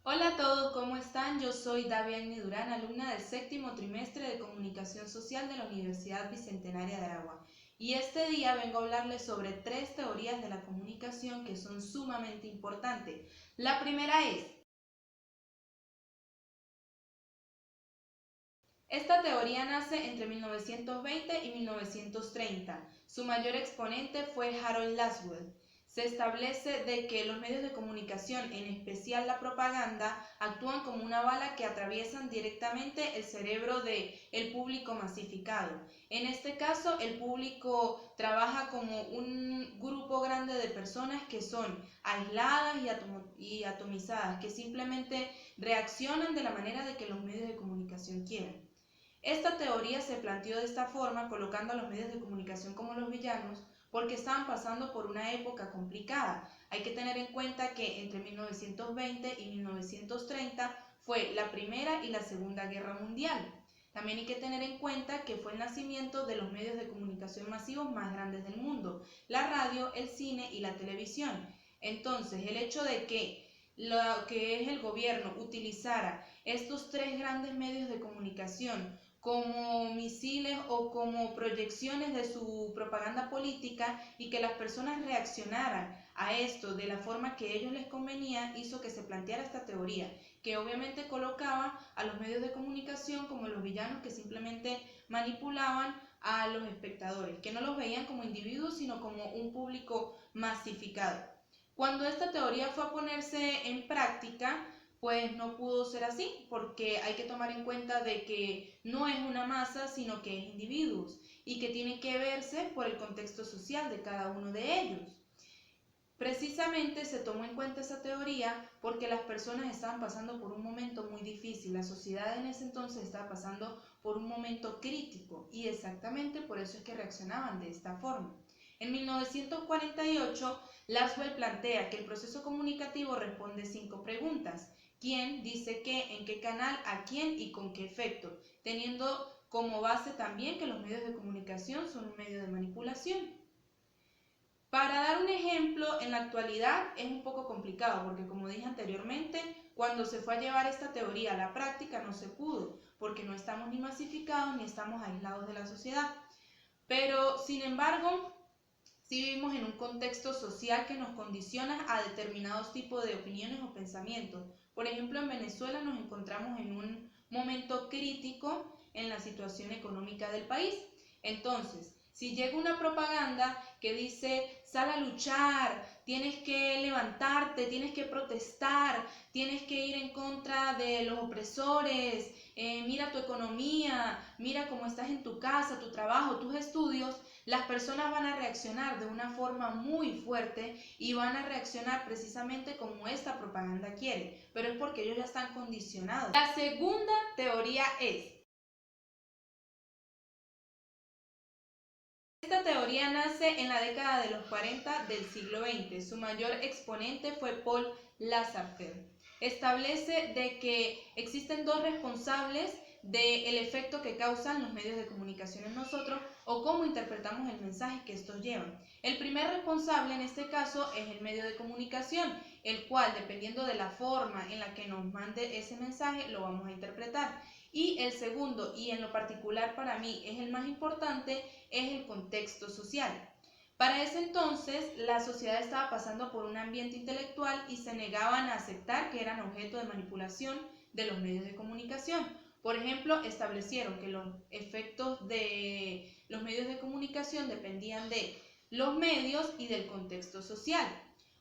Hola a todos, ¿cómo están? Yo soy Daviani Durán, alumna del séptimo trimestre de Comunicación Social de la Universidad Bicentenaria de Aragua. Y este día vengo a hablarles sobre tres teorías de la comunicación que son sumamente importantes. La primera es, esta teoría nace entre 1920 y 1930. Su mayor exponente fue Harold Laswell. Se establece de que los medios de comunicación, en especial la propaganda, actúan como una bala que atraviesan directamente el cerebro del público masificado. En este caso, el público trabaja como un grupo grande de personas que son aisladas y atomizadas, que simplemente reaccionan de la manera de que los medios de comunicación quieren. Esta teoría se planteó de esta forma, colocando a los medios de comunicación como los villanos, porque estaban pasando por una época complicada. Hay que tener en cuenta que entre 1920 y 1930 fue la Primera y la Segunda Guerra Mundial. También hay que tener en cuenta que fue el nacimiento de los medios de comunicación masivos más grandes del mundo, la radio, el cine y la televisión. Entonces, el hecho de que lo que es el gobierno utilizara estos tres grandes medios de comunicación como misiles o como proyecciones de su propaganda política y que las personas reaccionaran a esto de la forma que a ellos les convenía, hizo que se planteara esta teoría, que obviamente colocaba a los medios de comunicación como los villanos que simplemente manipulaban a los espectadores, que no los veían como individuos, sino como un público masificado. Cuando esta teoría fue a ponerse en práctica, pues no pudo ser así, porque hay que tomar en cuenta de que no es una masa, sino que es individuos y que tienen que verse por el contexto social de cada uno de ellos. Precisamente se tomó en cuenta esa teoría porque las personas estaban pasando por un momento muy difícil, la sociedad en ese entonces estaba pasando por un momento crítico y exactamente por eso es que reaccionaban de esta forma. En 1948, Laswell plantea que el proceso comunicativo responde 5 preguntas. ¿Quién? Dice qué, en qué canal, a quién y con qué efecto, teniendo como base también que los medios de comunicación son un medio de manipulación. Para dar un ejemplo, en la actualidad es un poco complicado porque como dije anteriormente, cuando se fue a llevar esta teoría a la práctica no se pudo, porque no estamos ni masificados ni estamos aislados de la sociedad. Pero, sin embargo, sí vivimos en un contexto social que nos condiciona a determinados tipos de opiniones o pensamientos. Por ejemplo, en Venezuela nos encontramos en un momento crítico en la situación económica del país. Entonces, si llega una propaganda que dice, sal a luchar, tienes que levantarte, tienes que protestar, tienes que ir en contra de los opresores, mira tu economía, mira cómo estás en tu casa, tu trabajo, tus estudios, las personas van a reaccionar de una forma muy fuerte y van a reaccionar precisamente como esta propaganda quiere, pero es porque ellos ya están condicionados. La segunda teoría es, esta teoría nace en la década de los 40 del siglo XX. Su mayor exponente fue Paul Lasarter. Establece de que existen dos responsables del efecto que causan los medios de comunicación en nosotros o cómo interpretamos el mensaje que estos llevan. El primer responsable en este caso es el medio de comunicación, el cual dependiendo de la forma en la que nos mande ese mensaje lo vamos a interpretar. Y el segundo, y en lo particular para mí es el más importante, es el contexto social. Para ese entonces, la sociedad estaba pasando por un ambiente intelectual y se negaban a aceptar que eran objeto de manipulación de los medios de comunicación. Por ejemplo, establecieron que los efectos de los medios de comunicación dependían de los medios y del contexto social.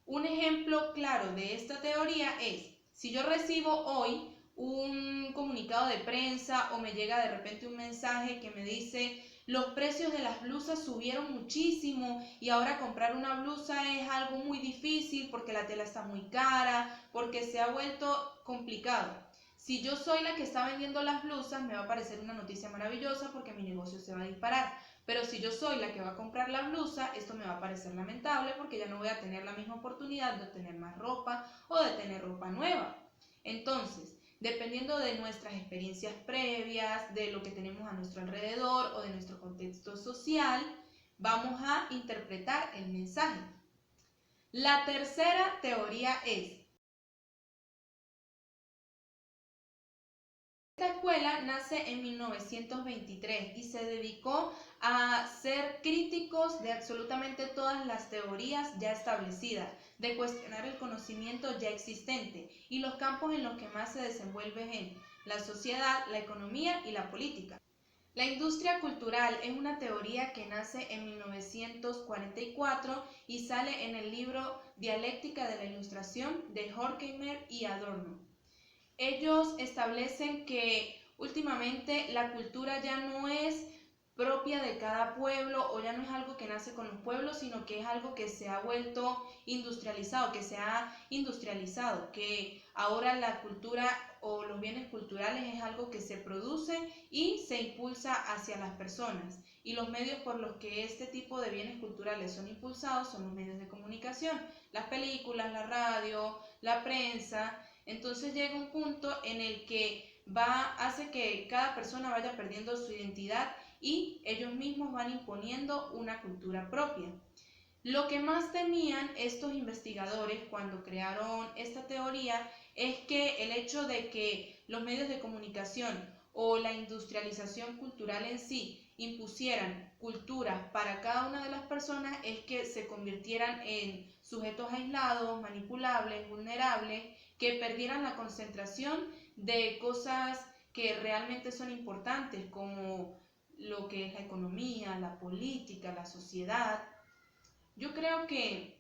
Un ejemplo claro de esta teoría es, si yo recibo hoy un comunicado de prensa o me llega de repente un mensaje que me dice los precios de las blusas subieron muchísimo y ahora comprar una blusa es algo muy difícil porque la tela está muy cara, porque se ha vuelto complicado. Si yo soy la que está vendiendo las blusas, me va a parecer una noticia maravillosa porque mi negocio se va a disparar. Pero si yo soy la que va a comprar la blusa, esto me va a parecer lamentable porque ya no voy a tener la misma oportunidad de tener más ropa o de tener ropa nueva. Entonces, dependiendo de nuestras experiencias previas, de lo que tenemos a nuestro alrededor o de nuestro contexto social, vamos a interpretar el mensaje. La tercera teoría es, Esta escuela nace en 1923 y se dedicó a ser críticos de absolutamente todas las teorías ya establecidas, de cuestionar el conocimiento ya existente y los campos en los que más se desenvuelve en la sociedad, la economía y la política. La industria cultural es una teoría que nace en 1944 y sale en el libro Dialéctica de la Ilustración de Horkheimer y Adorno. Ellos establecen que últimamente la cultura ya no es propia de cada pueblo o ya no es algo que nace con los pueblos, sino que es algo que se ha vuelto industrializado, que ahora la cultura o los bienes culturales es algo que se produce y se impulsa hacia las personas. Y los medios por los que este tipo de bienes culturales son impulsados son los medios de comunicación, las películas, la radio, la prensa. Entonces llega un punto en el que hace que cada persona vaya perdiendo su identidad y ellos mismos van imponiendo una cultura propia. Lo que más temían estos investigadores cuando crearon esta teoría es que el hecho de que los medios de comunicación o la industrialización cultural en sí impusieran culturas para cada una de las personas es que se convirtieran en sujetos aislados, manipulables, vulnerables, que perdieran la concentración de cosas que realmente son importantes como lo que es la economía, la política, la sociedad. Yo creo que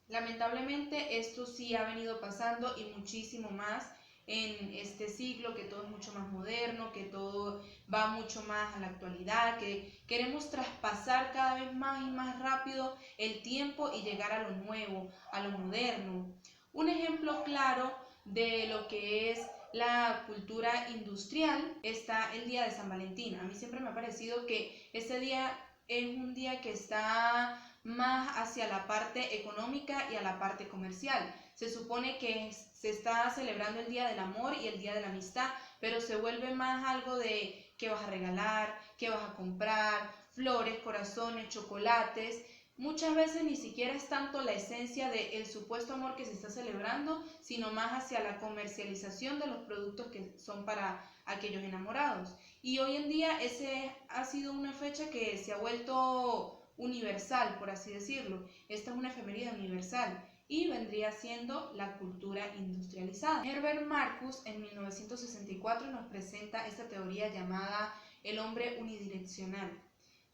lamentablemente esto sí ha venido pasando y muchísimo más en este siglo, que todo es mucho más moderno, que todo va mucho más a la actualidad, que queremos traspasar cada vez más y más rápido el tiempo y llegar a lo nuevo, a lo moderno. Un ejemplo claro de lo que es la cultura industrial está el día de San Valentín. A mí siempre me ha parecido que ese día es un día que está más hacia la parte económica y a la parte comercial. Se supone que se está celebrando el Día del Amor y el Día de la Amistad, pero se vuelve más algo de qué vas a regalar, qué vas a comprar, flores, corazones, chocolates. Muchas veces ni siquiera es tanto la esencia del supuesto amor que se está celebrando, sino más hacia la comercialización de los productos que son para aquellos enamorados. Y hoy en día ese ha sido una fecha que se ha vuelto universal, por así decirlo. Esta es una efeméride universal y vendría siendo la cultura industrializada. Herbert Marcuse en 1964 nos presenta esta teoría llamada el hombre unidireccional.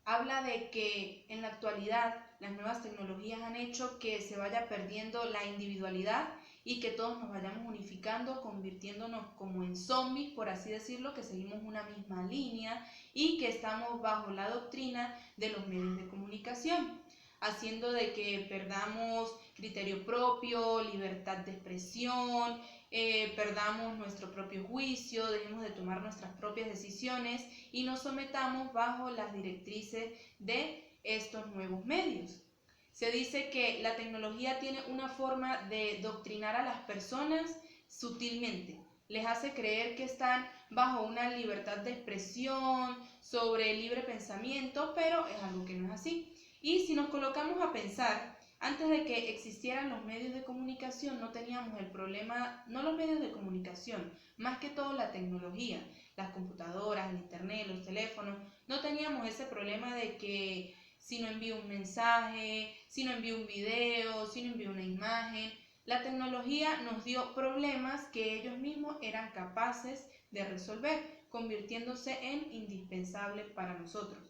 Habla de que en la actualidad las nuevas tecnologías han hecho que se vaya perdiendo la individualidad y que todos nos vayamos unificando, convirtiéndonos como en zombies, por así decirlo, que seguimos una misma línea y que estamos bajo la doctrina de los medios de comunicación, haciendo de que perdamos criterio propio, libertad de expresión, perdamos nuestro propio juicio, dejemos de tomar nuestras propias decisiones y nos sometamos bajo las directrices de estos nuevos medios. Se dice que la tecnología tiene una forma de doctrinar a las personas sutilmente. Les hace creer que están bajo una libertad de expresión, sobre libre pensamiento, pero es algo que no es así. Y si nos colocamos a pensar, antes de que existieran los medios de comunicación no teníamos el problema, no los medios de comunicación, más que todo la tecnología, las computadoras, el internet, los teléfonos, no teníamos ese problema de que si no envío un mensaje, si no envío un video, si no envío una imagen. La tecnología nos dio problemas que ellos mismos eran capaces de resolver, convirtiéndose en indispensables para nosotros.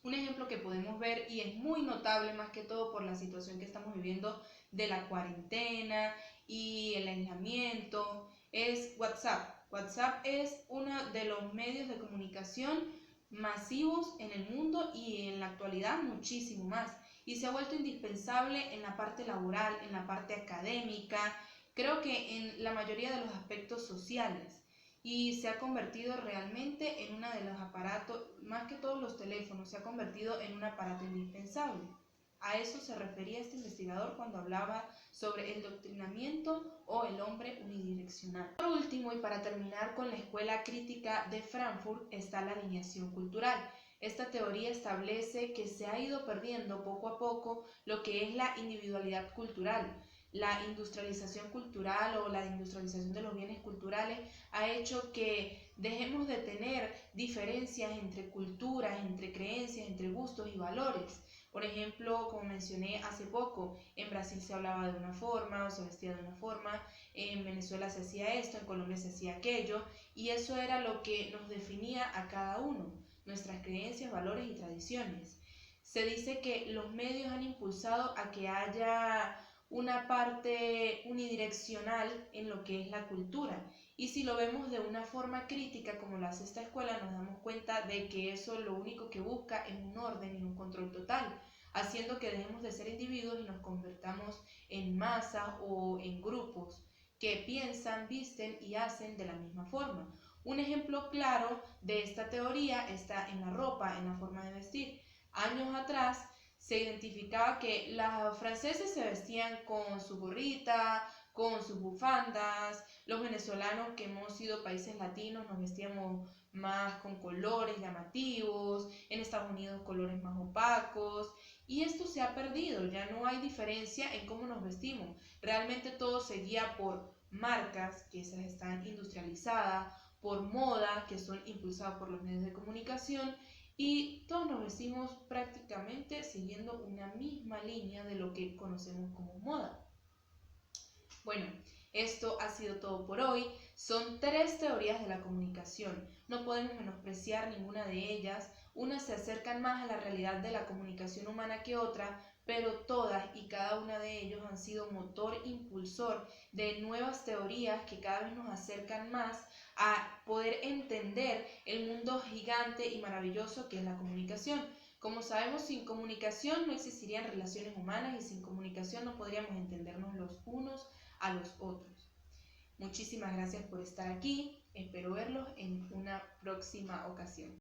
Un ejemplo que podemos ver y es muy notable más que todo por la situación que estamos viviendo de la cuarentena y el aislamiento es WhatsApp. WhatsApp es uno de los medios de comunicación masivos en el mundo y en la actualidad muchísimo más. Y se ha vuelto indispensable en la parte laboral, en la parte académica, creo que en la mayoría de los aspectos sociales. Y se ha convertido realmente en uno de los aparatos, más que todos los teléfonos, se ha convertido en un aparato indispensable. A eso se refería este investigador cuando hablaba sobre el doctrinamiento o el hombre unidireccional. Por último, y para terminar con la escuela crítica de Frankfurt, está la alineación cultural. Esta teoría establece que se ha ido perdiendo poco a poco lo que es la individualidad cultural. La industrialización cultural o la industrialización de los bienes culturales ha hecho que dejemos de tener diferencias entre culturas, entre creencias, entre gustos y valores. Por ejemplo, como mencioné hace poco, en Brasil se hablaba de una forma o se vestía de una forma, en Venezuela se hacía esto, en Colombia se hacía aquello, y eso era lo que nos definía a cada uno, nuestras creencias, valores y tradiciones. Se dice que los medios han impulsado a que haya una parte unidireccional en lo que es la cultura. Y si lo vemos de una forma crítica, como lo hace esta escuela, nos damos cuenta de que eso lo único que busca es un orden y un control total, haciendo que dejemos de ser individuos y nos convertamos en masas o en grupos que piensan, visten y hacen de la misma forma. Un ejemplo claro de esta teoría está en la ropa, en la forma de vestir. Años atrás se identificaba que los franceses se vestían con su gorrita, con sus bufandas, los venezolanos que hemos sido países latinos nos vestíamos más con colores llamativos, en Estados Unidos colores más opacos, y esto se ha perdido, ya no hay diferencia en cómo nos vestimos, realmente todo se guía por marcas que esas están industrializadas, por moda que son impulsadas por los medios de comunicación, y todos nos vestimos prácticamente siguiendo una misma línea de lo que conocemos como moda. Bueno, esto ha sido todo por hoy. Son 3 teorías de la comunicación. No podemos menospreciar ninguna de ellas. Unas se acercan más a la realidad de la comunicación humana que otra, pero todas y cada una de ellos han sido motor impulsor de nuevas teorías que cada vez nos acercan más a poder entender el mundo gigante y maravilloso que es la comunicación. Como sabemos, sin comunicación no existirían relaciones humanas y sin comunicación no podríamos entendernos los unos a los otros. Muchísimas gracias por estar aquí. Espero verlos en una próxima ocasión.